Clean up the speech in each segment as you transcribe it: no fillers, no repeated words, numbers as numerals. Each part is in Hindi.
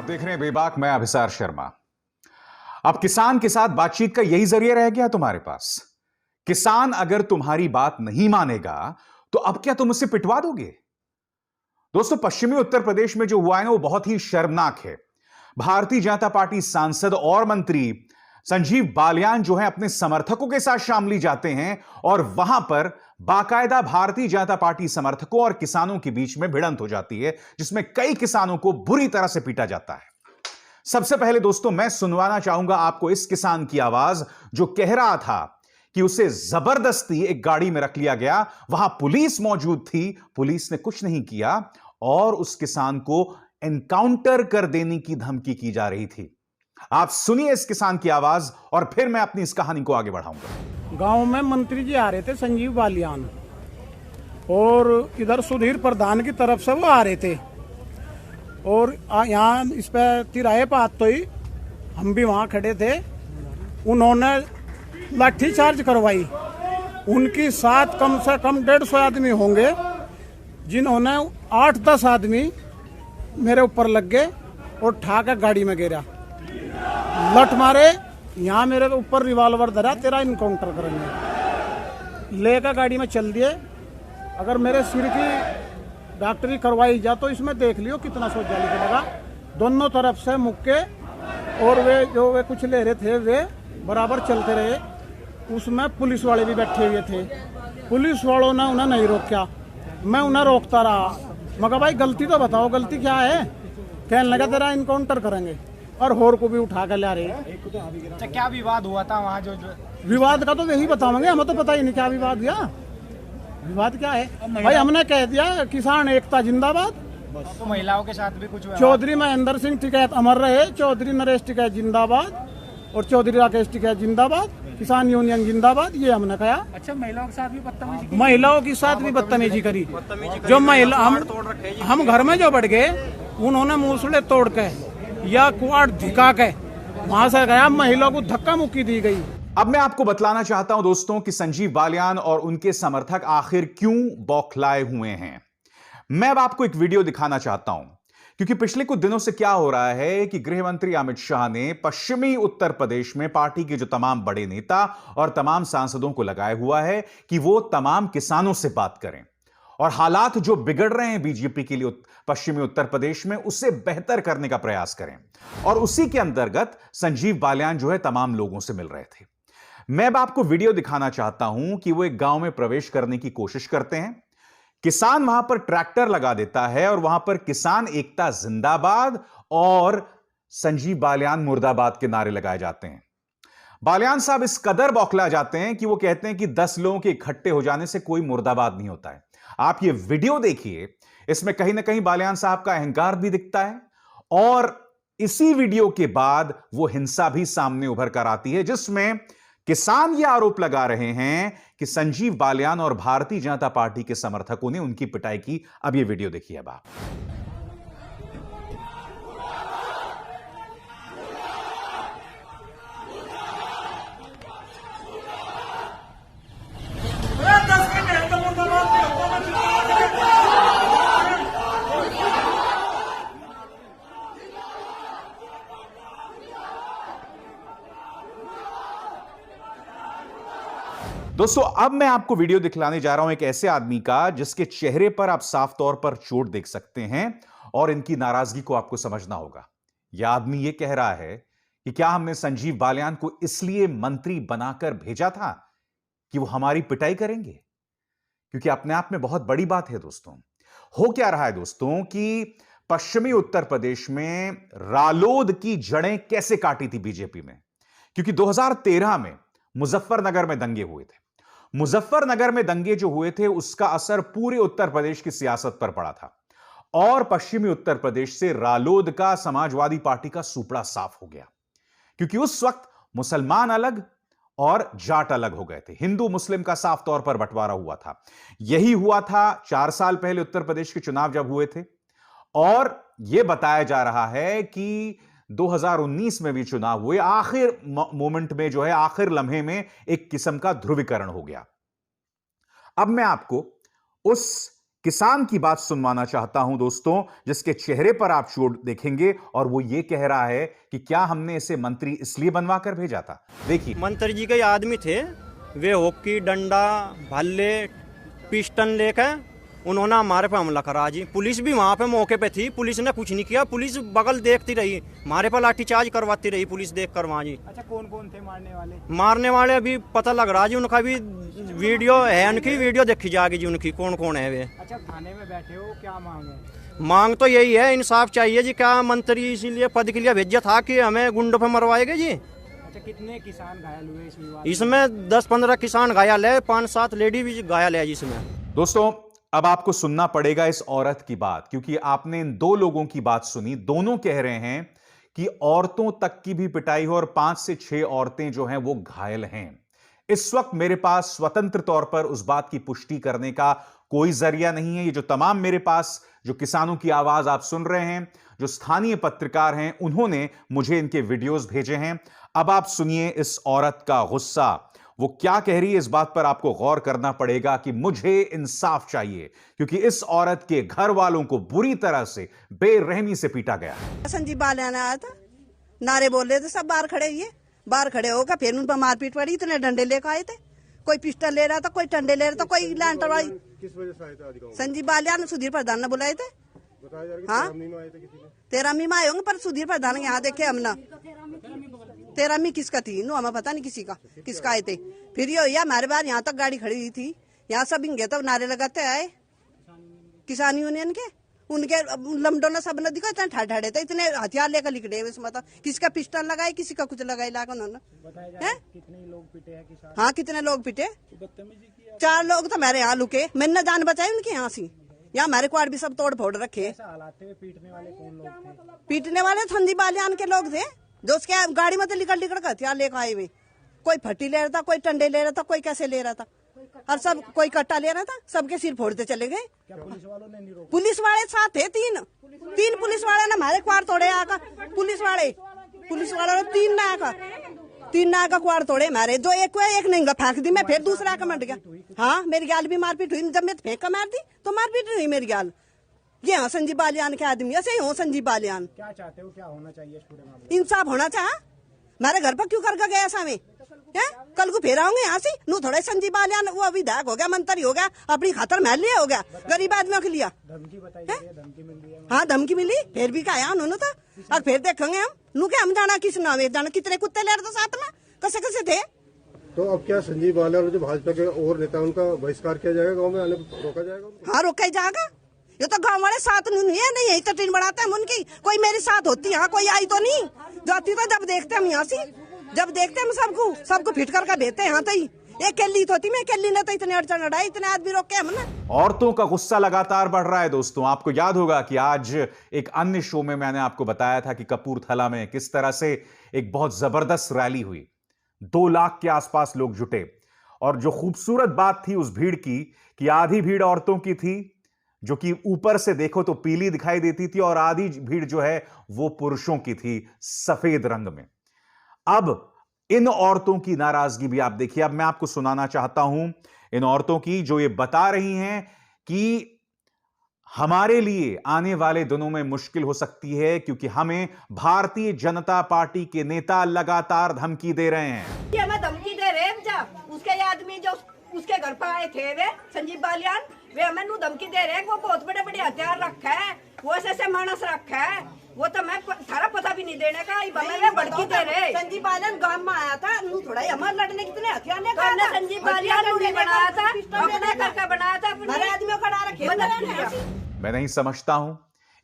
आप देख रहे हैं बेबाक, मैं अभिसार शर्मा। अब किसान के साथ बातचीत का यही जरिया रह गया तुम्हारे पास। किसान अगर तुम्हारी बात नहीं मानेगा तो अब क्या तुम उसे पिटवा दोगे? दोस्तों, पश्चिमी उत्तर प्रदेश में जो हुआ है ना, वो बहुत ही शर्मनाक है। भारतीय जनता पार्टी सांसद और मंत्री संजीव बालियान जो है अपने समर्थकों के साथ शामली जाते हैं और वहां पर बाकायदा भारतीय जनता पार्टी समर्थकों और किसानों के बीच में भिड़ंत हो जाती है, जिसमें कई किसानों को बुरी तरह से पीटा जाता है। सबसे पहले दोस्तों, मैं सुनवाना चाहूंगा आपको इस किसान की आवाज जो कह रहा था कि उसे जबरदस्ती एक गाड़ी में रख लिया गया। वहां पुलिस मौजूद थी, पुलिस ने कुछ नहीं किया और उस किसान को एनकाउंटर कर देने की धमकी की जा रही थी। आप सुनिए इस किसान की आवाज और फिर मैं अपनी इस कहानी को आगे बढ़ाऊंगा। गांव में मंत्री जी आ रहे थे, संजीव बालियान, और इधर सुधीर प्रधान की तरफ से वो आ रहे थे और यहाँ इस पे तिराहे पर तो ही हम भी वहाँ खड़े थे। उन्होंने लाठी चार्ज करवाई। उनकी साथ कम से कम 150 आदमी होंगे, जिन्होंने 8-10 आदमी मेरे ऊपर लग गए और ठाकर गाड़ी में गिरा। लट मारे, यहाँ मेरे ऊपर रिवॉल्वर धरा, तेरा इनकाउंटर करेंगे। लेकर गाड़ी में चल दिए। अगर मेरे सिर की डॉक्टरी करवाई जा तो इसमें देख लियो कितना सोचा लिखेगा। दोनों तरफ से मुक्के और वे कुछ ले रहे थे, वे बराबर चलते रहे। उसमें पुलिस वाले भी बैठे हुए थे। पुलिस वालों ने उन्हें नहीं रोका, मैं उन्हें रोकता रहा। मगर भाई गलती तो बताओ, गलती क्या है? कहने लगा तेरा इनकाउंटर करेंगे और होर को भी उठा कर ला रहे। अच्छा, क्या विवाद हुआ था वहाँ? जो विवाद का तो यही बताओगे, हमें तो पता ही नहीं क्या विवाद हुआ। विवाद क्या है भाई? हमने कह दिया किसान एकता जिंदाबाद। तो महिलाओं के साथ भी कुछ चौधरी महेंद्र सिंह टिकैत अमर रहे, चौधरी नरेश टिकैत जिंदाबाद और चौधरी राकेश टिकैत जिंदाबाद, किसान यूनियन जिंदाबाद, ये हमने कहा। अच्छा, महिलाओं के साथ भी बदतमीजी? महिलाओं के साथ भी बदतमीजी करी। जो महिला हम घर में जो बढ़ गए, उन्होंने मूसले तोड़ के या कुआड़ धिका के वहां से गया, महिलाओं को धक्का मुक्की दी गई। अब मैं आपको बतलाना चाहता हूं दोस्तों कि संजीव बालियान और उनके समर्थक आखिर क्यों बौखलाए हुए हैं। मैं अब आपको एक वीडियो दिखाना चाहता हूं, क्योंकि पिछले कुछ दिनों से क्या हो रहा है कि गृह मंत्री अमित शाह ने पश्चिमी उत्तर प्रदेश में पार्टी के जो तमाम बड़े नेता और तमाम सांसदों को लगाया हुआ है कि वो तमाम किसानों से बात करें और हालात जो बिगड़ रहे हैं बीजेपी के लिए पश्चिमी उत्तर प्रदेश में, उससे बेहतर करने का प्रयास करें। और उसी के अंतर्गत संजीव बालियान जो है तमाम लोगों से मिल रहे थे। मैं अब आपको वीडियो दिखाना चाहता हूं कि वो एक गांव में प्रवेश करने की कोशिश करते हैं। किसान वहां पर ट्रैक्टर लगा देता है और वहां पर किसान एकता जिंदाबाद और संजीव बालियान मुर्दाबाद के नारे लगाए जाते हैं। बालियान साहब इस कदर बौखला जाते हैं कि वो कहते हैं कि 10 लोगों के इकट्ठे हो जाने से कोई मुर्दाबाद नहीं होता है। आप ये वीडियो देखिए, इसमें कहीं ना कहीं बालियान साहब का अहंकार भी दिखता है और इसी वीडियो के बाद वो हिंसा भी सामने उभर कर आती है, जिसमें किसान ये आरोप लगा रहे हैं कि संजीव बालियान और भारतीय जनता पार्टी के समर्थकों ने उनकी पिटाई की। अब ये वीडियो देखिए अब आप। दोस्तों, अब मैं आपको वीडियो दिखलाने जा रहा हूं एक ऐसे आदमी का जिसके चेहरे पर आप साफ तौर पर चोट देख सकते हैं और इनकी नाराजगी को आपको समझना होगा। यह आदमी यह कह रहा है कि क्या हमने संजीव बालियान को इसलिए मंत्री बनाकर भेजा था कि वो हमारी पिटाई करेंगे? क्योंकि अपने आप में बहुत बड़ी बात है दोस्तों। हो क्या रहा है दोस्तों कि पश्चिमी उत्तर प्रदेश में रालोद की जड़ें कैसे काटी थी बीजेपी में, क्योंकि 2013 में मुजफ्फरनगर में दंगे हुए थे। मुजफ्फरनगर में दंगे जो हुए थे उसका असर पूरे उत्तर प्रदेश की सियासत पर पड़ा था और पश्चिमी उत्तर प्रदेश से रालोद का, समाजवादी पार्टी का सुपड़ा साफ हो गया, क्योंकि उस वक्त मुसलमान अलग और जाट अलग हो गए थे। हिंदू मुस्लिम का साफ तौर पर बंटवारा हुआ था। यही हुआ था 4 साल पहले उत्तर प्रदेश के चुनाव जब हुए थे और यह बताया जा रहा है कि 2019 में भी चुनाव हुए। आखिर मोमेंट में जो है, आखिर लम्हे में एक किस्म का ध्रुवीकरण हो गया। अब मैं आपको उस किसान की बात सुनवाना चाहता हूं दोस्तों, जिसके चेहरे पर आप चोट देखेंगे और वो ये कह रहा है कि क्या हमने इसे मंत्री इसलिए बनवा कर भेजा था। देखिए, मंत्री जी के आदमी थे, वे हॉकी डंडा भाले पिस्टन लेकर उन्होंने हमारे पे हमला करा जी। पुलिस भी वहाँ पे मौके पे थी, पुलिस ने कुछ नहीं किया, पुलिस बगल देखती रही, हमारे पे लाठीचार्ज करवाती रही पुलिस देख कर वहाँ जी। अच्छा, कौन कौन थे मारने वाले अभी पता लग रहा जी, उनका भी वीडियो है, उनकी वीडियो देखी जाएगी जी, उनकी कौन कौन है वे। अच्छा, थाने में बैठे हो, क्या मांग है? मांग तो यही है, इंसाफ चाहिए जी। क्या मंत्री इसीलिए पद के लिए भेजा था कि हमें गुंडों पे मरवाएंगे जी। अच्छा, कितने किसान घायल हुए इस विवाद इसमें 10-15 किसान घायल है, 5-7 लेडी भी घायल है जिसमें। दोस्तों अब आपको सुनना पड़ेगा इस औरत की बात, क्योंकि आपने इन दो लोगों की बात सुनी। दोनों कह रहे हैं कि औरतों तक की भी पिटाई हो और 5 से 6 औरतें जो हैं वो घायल हैं। इस वक्त मेरे पास स्वतंत्र तौर पर उस बात की पुष्टि करने का कोई जरिया नहीं है। ये जो तमाम मेरे पास जो किसानों की आवाज आप सुन रहे हैं, जो स्थानीय पत्रकार हैं, उन्होंने मुझे इनके वीडियोस भेजे हैं। अब आप सुनिए इस औरत का गुस्सा, वो क्या कह रही है। इस बात पर आपको गौर करना पड़ेगा कि मुझे इंसाफ चाहिए, क्योंकि इस औरत के घर वालों को बुरी तरह से बेरहमी से पीटा गया। संजीव बालियान आया था, नारे बोल रहे थे, सब बाहर खड़े हुए, बाहर खड़े होकर फिर उन पर मारपीट पड़ी। इतने डंडे लेकर आए थे, कोई पिस्टल ले रहा था, कोई डंडे ले रहा था, कोई लैंटर वाली। किस वजह से आए थे आज गाँव? संजीव बालियान सुधीर प्रधान ने बुलाए थे। बताया जा रहा है कि 13 में आए थे किसी ने। 13 में आए होंगे, पर सुधीर प्रधान यहाँ देखे हमने। 13 किसका थी नो, हमें पता नहीं किसी का किसका आए थे। फिर ये हुआ हमारे बाहर यहाँ तक गाड़ी खड़ी हुई थी, यहाँ सब इंगे तो नारे लगाते आए किसान यूनियन के, उनके लमडो ने सब ने दिखा इतने ठाठे थे, इतने हथियार लेकर लिखड़े हुए। मतलब किसका पिस्टल लगाए, किसी का कुछ लगाए लाकर उन्होंने। कितने लोग पिटे हैं किसान? हाँ, कितने लोग पिटे? 4 लोग तो मेरे यहाँ लुके, मैंने जान बचाई उनके यहाँ से। यहाँ हमारे क्वाड भी सब तोड़ फोड़ रखे। हालात थे, पीटने वाले कौन लोग थे? पीटने वाले संजीव बालियान के लोग थे, जो उसके गाड़ी में तो लिकड़ कर हथियार लेकर आए हुए। कोई फट्टी ले रहा था, कोई टंडे ले रहा था, कोई कैसे ले रहा था, और सब कोई कट्टा ले रहा था। सबके सिर फोड़ते चले गए। क्या पुलिस वालों ने नहीं रोका? पुलिस वाले साथ थे, 3 पुलिस वाले ने हमारे क्वार तोड़े आकर। पुलिस वालों ने 3 नाक का क्वार तोड़े हमारे। जो एक नहीं फेंक दी मैं, फिर दूसरा का मट गया। हाँ, मेरी गाल भी मारपीट हुई। जब मैं फेंक कर मार दी तो मारपीट हुई मेरी गाल। ये हाँ संजीव बालियान के आदमी, ऐसे ही हो संजीव बालियान। क्या चाहते हो, क्या होना चाहिए इस पूरे मामले? इंसाफ होना चाहिए। मेरे घर पर क्यों करके गया सामे? कल को फिर आऊंगे यहाँ से नू थोड़ा संजीव बालियान वो विधायक हो गया, मंत्री हो गया, अपनी खातर महल लिया हो गया, गरीब आदमियों के लिया। धमकी बताई जा रही है, धमकी मिल रही है? हाँ, धमकी मिली, फिर भी क्या उन्होंने तो। अब फिर देखेंगे हम नू के हम जाना किस नाम है, जाना कितने कुत्ते ले रहे थे साथ में, कैसे थे। तो अब क्या संजीव बालियान और जो भाजपा के और नेता उनका बहिष्कार किया जाएगा, गाँव में आने रोका जाएगा उनको? हाँ, रोका ही जाएगा। ये तो गाँव वाले साथ नहीं है, नहीं यही तो ट्रेन बढ़ाते हैं उनकी। कोई मेरे साथ होती, यहाँ कोई आई तो नहीं जाती, तो जब देखते हम यहाँ से, जब देखते हम सबको फिट करके भेजते हैं यहाँ तक। एक केली तो थी, मैं केली ने तो इतने अड़चन अड़ाई, इतने आदमी रोके हमने। औरतों का गुस्सा लगातार बढ़ रहा है दोस्तों। आपको याद होगा कि आज एक अन्य शो में मैंने आपको बताया था कि कपूरथला में किस तरह से एक बहुत जबरदस्त रैली हुई, 2 लाख के आसपास लोग जुटे, और जो खूबसूरत बात थी उस भीड़ की कि आधी भीड़ औरतों की थी, जो कि ऊपर से देखो तो पीली दिखाई देती थी, और आधी भीड़ जो है वो पुरुषों की थी, सफेद रंग में। अब इन औरतों की नाराजगी भी आप देखिए। अब मैं आपको सुनाना चाहता हूं इन औरतों की, जो ये बता रही हैं कि हमारे लिए आने वाले दिनों में मुश्किल हो सकती है, क्योंकि हमें भारतीय जनता पार्टी के नेता लगातार धमकी दे रहे हैं। ये हमें धमकी दे रहे हैं। जब उसके आदमी जो उसके घर पर आए थे, वे संजीव बालियान, वे हमें नू धमकी दे रहे हैं। वो बहुत बड़े बड़े हथियार रखा है, वो ऐसे मानस रखा है, वो तो मैं थारा पता भी नहीं देने का। हमें भड़की दे रहे। संजीव बालियान गांव में आया था, नू थोड़ा हमारे लड़ने कितने हथियार लेकर आया था। संजीव बालियान ने बनाया था, अपने करके बनाया था, अपने आदमियों को डरा रखे। मैं नहीं समझता हूं,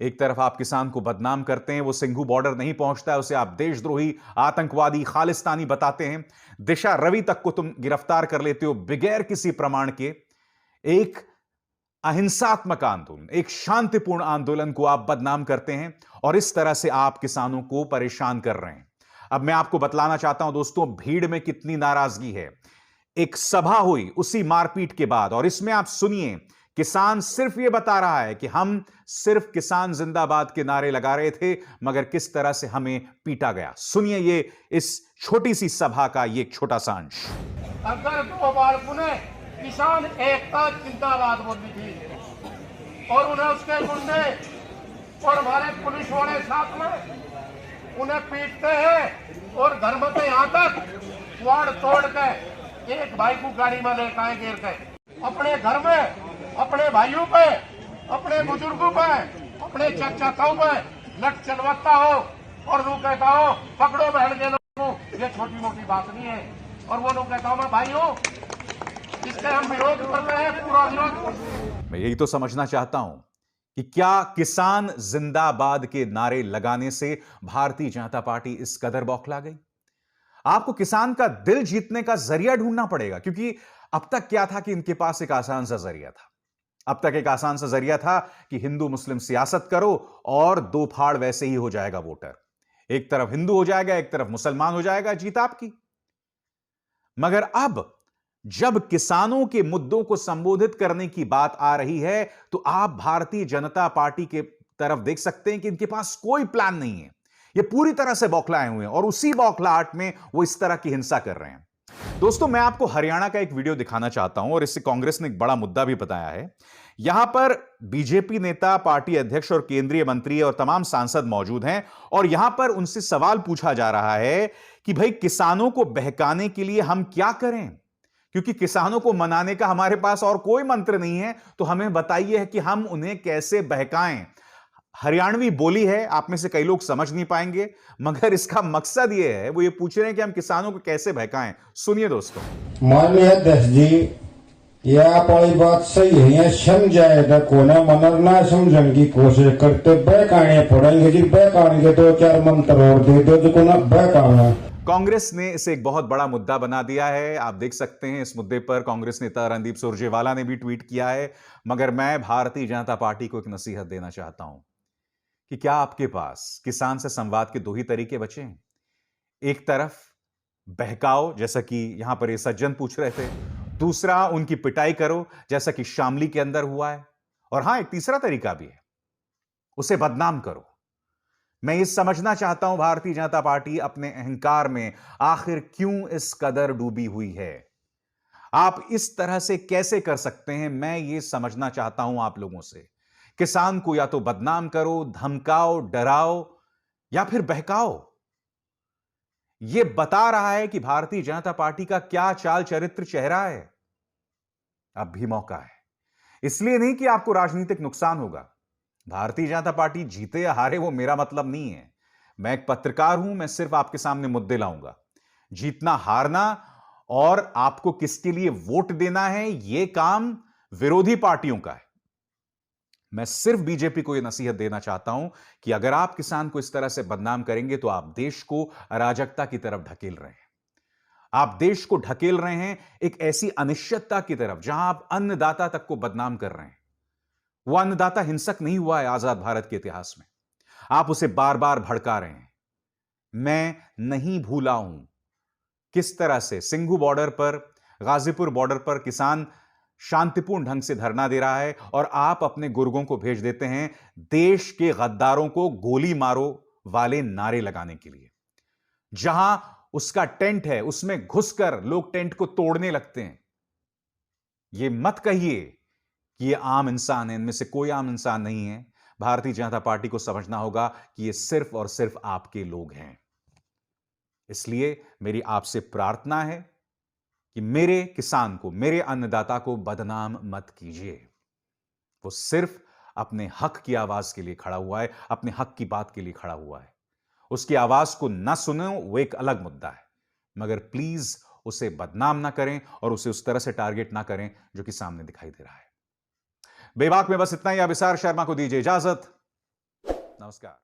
एक तरफ आप किसान को बदनाम करते हैं, वो सिंघू बॉर्डर नहीं पहुंचता है, उसे आप देशद्रोही, आतंकवादी, खालिस्तानी बताते हैं, दिशा रवि तक को तुम गिरफ्तार कर लेते हो बगैर किसी प्रमाण के। एक अहिंसात्मक आंदोलन, एक शांतिपूर्ण आंदोलन को आप बदनाम करते हैं, और इस तरह से आप किसानों को परेशान कर रहे हैं। अब मैं आपको बतलाना चाहता हूं दोस्तों, भीड़ में कितनी नाराजगी है। एक सभा हुई उसी मारपीट के बाद, और इसमें आप सुनिए, किसान सिर्फ यह बता रहा है कि हम सिर्फ किसान जिंदाबाद के नारे लगा रहे थे, मगर किस तरह से हमें पीटा गया। सुनिए ये इस छोटी सी सभा का ये एक छोटा सा अंश। अगर 2 बार पुनः किसान एकता जिंदाबाद बोलनी थी और उन्हें उसके गुंडे और हमारे पुलिस वाले साथ में उन्हें पीटते हैं और घर में से यहाँ तक वाड़ तोड़ के एक भाई को गाड़ी में लेकर आए गिर के अपने घर में अपने भाइयों पे अपने बुजुर्गों पे अपने चाचाओं पे लट चलवाता हो और वो कहता हो पकड़ो बहन के लोगों को। ये छोटी मोटी बात नहीं है। और वो लोग कहता हूं मैं भाइयों इससे हम विरोध करते हैं, पूरा विरोध। मैं यही तो समझना चाहता हूं कि क्या किसान जिंदाबाद के नारे लगाने से भारतीय जनता पार्टी इस कदर बौखला गई? आपको किसान का दिल जीतने का जरिया ढूंढना पड़ेगा, क्योंकि अब तक क्या था कि इनके पास एक आसान सा जरिया था। अब तक एक आसान सा जरिया था कि हिंदू मुस्लिम सियासत करो और दो फाड़ वैसे ही हो जाएगा वोटर। एक तरफ हिंदू हो जाएगा, एक तरफ मुसलमान हो जाएगा, जीत आपकी। मगर अब जब किसानों के मुद्दों को संबोधित करने की बात आ रही है तो आप भारतीय जनता पार्टी के तरफ देख सकते हैं कि इनके पास कोई प्लान नहीं है। ये पूरी तरह से बौखलाए हुए हैं और उसी बौखलाहट में वो इस तरह की हिंसा कर रहे हैं। दोस्तों, मैं आपको हरियाणा का एक वीडियो दिखाना चाहता हूं और इससे कांग्रेस ने एक बड़ा मुद्दा भी बताया है। यहां पर बीजेपी नेता, पार्टी अध्यक्ष और केंद्रीय मंत्री और तमाम सांसद मौजूद हैं और यहां पर उनसे सवाल पूछा जा रहा है कि भाई किसानों को बहकाने के लिए हम क्या करें, क्योंकि किसानों को मनाने का हमारे पास और कोई मंत्र नहीं है, तो हमें बताइए कि हम उन्हें कैसे बहकाएं। हरियाणवी बोली है, आप में से कई लोग समझ नहीं पाएंगे, मगर इसका मकसद यह है, वो ये पूछ रहे हैं कि हम किसानों को कैसे बहकाएं। सुनिए दोस्तों। माननीय अध्यक्ष जी, ये आप वाली बात सही है, समझाएगा कोने मनर ना समझने की कोशिश करते, बहकाने पड़ेंगे जी, बहकाएंगे तो चार मंत्र और दे दो जो ना बहकाना। कांग्रेस ने इसे एक बहुत बड़ा मुद्दा बना दिया है। आप देख सकते हैं इस मुद्दे पर कांग्रेस नेता रणदीप सुरजेवाला ने भी ट्वीट किया है। मगर मैं भारतीय जनता पार्टी को एक नसीहत देना चाहता हूं कि क्या आपके पास किसान से संवाद के दो ही तरीके बचे हैं? एक तरफ बहकाओ, जैसा कि यहां पर ये सज्जन पूछ रहे थे। दूसरा, उनकी पिटाई करो, जैसा कि शामली के अंदर हुआ है। और हां, एक तीसरा तरीका भी है, उसे बदनाम करो। मैं ये समझना चाहता हूं भारतीय जनता पार्टी अपने अहंकार में आखिर क्यों इस कदर डूबी हुई है। आप इस तरह से कैसे कर सकते हैं, मैं ये समझना चाहता हूं आप लोगों से। किसान को या तो बदनाम करो, धमकाओ, डराओ या फिर बहकाओ। यह बता रहा है कि भारतीय जनता पार्टी का क्या चाल चरित्र चेहरा है। अब भी मौका है, इसलिए नहीं कि आपको राजनीतिक नुकसान होगा। भारतीय जनता पार्टी जीते या हारे वो मेरा मतलब नहीं है। मैं एक पत्रकार हूं, मैं सिर्फ आपके सामने मुद्दे लाऊंगा। जीतना हारना और आपको किसके लिए वोट देना है, यह काम विरोधी पार्टियों का है। मैं सिर्फ बीजेपी को यह नसीहत देना चाहता हूं कि अगर आप किसान को इस तरह से बदनाम करेंगे तो आप देश को अराजकता की तरफ ढकेल रहे हैं। आप देश को ढकेल रहे हैं एक ऐसी अनिश्चितता की तरफ जहां आप अन्नदाता तक को बदनाम कर रहे हैं। वो अन्नदाता हिंसक नहीं हुआ है आजाद भारत के इतिहास में, आप उसे बार बार भड़का रहे हैं। मैं नहीं भूला हूं किस तरह से सिंघू बॉर्डर पर, गाजीपुर बॉर्डर पर किसान शांतिपूर्ण ढंग से धरना दे रहा है और आप अपने गुर्गों को भेज देते हैं देश के गद्दारों को गोली मारो वाले नारे लगाने के लिए। जहां उसका टेंट है उसमें घुसकर लोग टेंट को तोड़ने लगते हैं। यह मत कहिए कि ये आम इंसान है, इनमें से कोई आम इंसान नहीं है। भारतीय जनता पार्टी को समझना होगा कि ये सिर्फ और सिर्फ आपके लोग हैं। इसलिए मेरी आपसे प्रार्थना है कि मेरे किसान को, मेरे अन्नदाता को बदनाम मत कीजिए। वो सिर्फ अपने हक की आवाज के लिए खड़ा हुआ है, अपने हक की बात के लिए खड़ा हुआ है। उसकी आवाज को ना सुनो वो एक अलग मुद्दा है, मगर प्लीज उसे बदनाम ना करें और उसे उस तरह से टारगेट ना करें जो कि सामने दिखाई दे रहा है। बेबाक में बस इतना ही। अभिसार शर्मा को दीजिए इजाजत। नमस्कार।